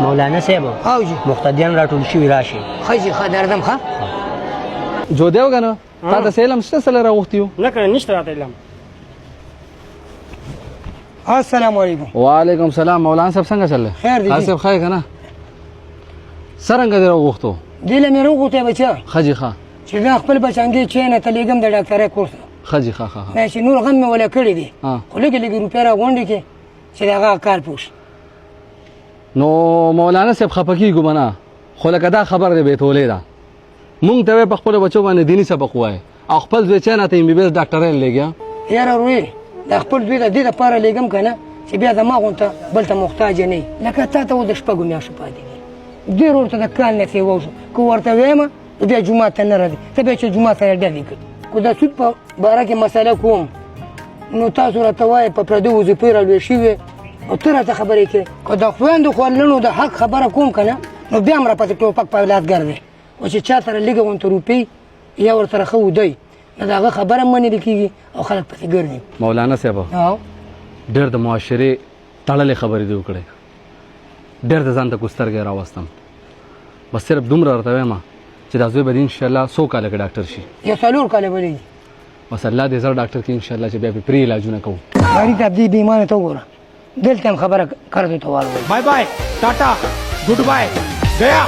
مولانا صاحب او جی مقتدیان راټول شوي راشي ښه جي ښه درځم ښه جو دیو کنه تا ته سلام شته سره راوختیو نه کنه نشته راته علم السلام علیکم وعلیکم سلام مولانا صاحب څنګه چل خیر دی صاحب خای کنه څنګه دی راوختو دله مې روغته بچا خجی ښه چې دا خپل بچانګي چینه ته لګم د ډاکټره کورس خجی ښه ښه مې چې نور غم مې ولا کړی دی ها. خو لګي لګي روپیا را غونډې کې چې دا کار پوښ نو مولانا صاحب خپکیږي بنا خو لکه دا خبر دی به تولې دا مونږ ته په خپل بچو باندې دینی سبق وای او خپل ځای چانه ته MBBS ډاکټر لګیا یاره روی دا خپل دوی د دې لپاره لګم کنه چې بیا د ما غونته بل ته محتاج نه لکه تا ته د شپږو میاشتو پاتې دي ډېر ورته د کال نه سی ووشو که ورته ویم بیا جومات ته نه راځي ته بیا چې جومات سره ډلې کړي خو د سود په باره کې مسله کوم نو تاسو راته وایئ په پردو وظیفې رالوی شوې او ته راته خبرې کوې که د خویندو خورلنو د حق خبره کوم که نه نو بیا هم راپسې ټوپک په اولاد ګرځئ او چې چا سره لږه غونته روپۍ یا ورسره ښه ودی نو د هغه خبره هم منې کېږي او خلک پسې ګرځي مولانا صاحب او ډېر د معاشرې تړلې خبرې دی وکړې ډېر د ځان ته کوسترګې راوستم بس صرف دومره ورته وایم چې دا زوی به دې انشاءالله 100 کاله کې ډاکټر شي یا 4 کاله به لګي بس الله دې زړه ډاکټر کې انشاءالله چې بیا به پرې علاجونه کوو غریب ته دې بیمانه ته وګوره دلته هم خبره کړې ته والو bye bye tata goodbye गया